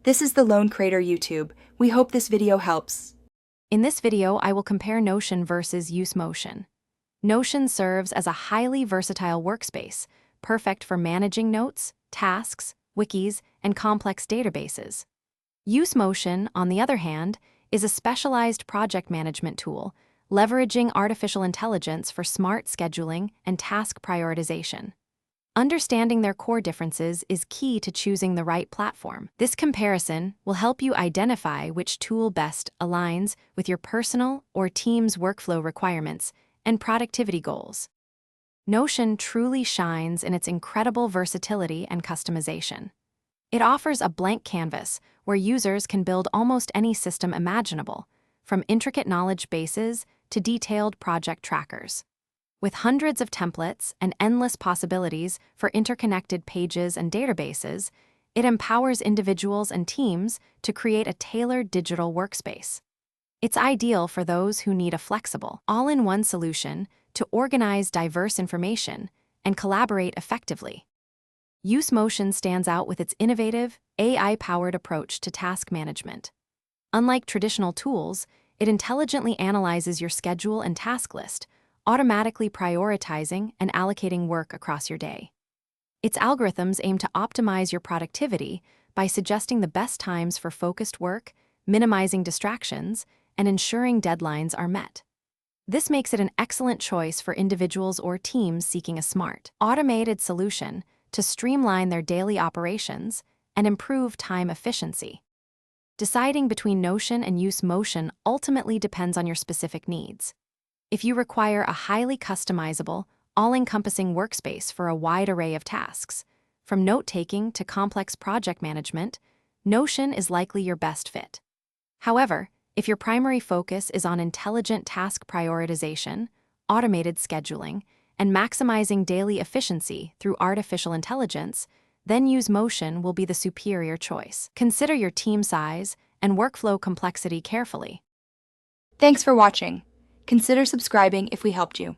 This is the Lone Creator YouTube. We hope this video helps. In this video, I will compare Notion versus Usemotion. Notion serves as a highly versatile workspace, perfect for managing notes, tasks, wikis, and complex databases. Usemotion, on the other hand, is a specialized project management tool, leveraging artificial intelligence for smart scheduling and task prioritization. Understanding their core differences is key to choosing the right platform. This comparison will help you identify which tool best aligns with your personal or team's workflow requirements and productivity goals. Notion truly shines in its incredible versatility and customization. It offers a blank canvas where users can build almost any system imaginable, from intricate knowledge bases to detailed project trackers. With hundreds of templates and endless possibilities for interconnected pages and databases, it empowers individuals and teams to create a tailored digital workspace. It's ideal for those who need a flexible, all-in-one solution to organize diverse information and collaborate effectively. Usemotion stands out with its innovative, AI-powered approach to task management. Unlike traditional tools, it intelligently analyzes your schedule and task list, automatically prioritizing and allocating work across your day. Its algorithms aim to optimize your productivity by suggesting the best times for focused work, minimizing distractions, and ensuring deadlines are met. This makes it an excellent choice for individuals or teams seeking a smart, automated solution to streamline their daily operations and improve time efficiency. Deciding between Notion and Usemotion ultimately depends on your specific needs. If you require a highly customizable, all-encompassing workspace for a wide array of tasks, from note-taking to complex project management, Notion is likely your best fit. However, if your primary focus is on intelligent task prioritization, automated scheduling, and maximizing daily efficiency through artificial intelligence, then Usemotion will be the superior choice. Consider your team size and workflow complexity carefully. Thanks for watching. Consider subscribing if we helped you.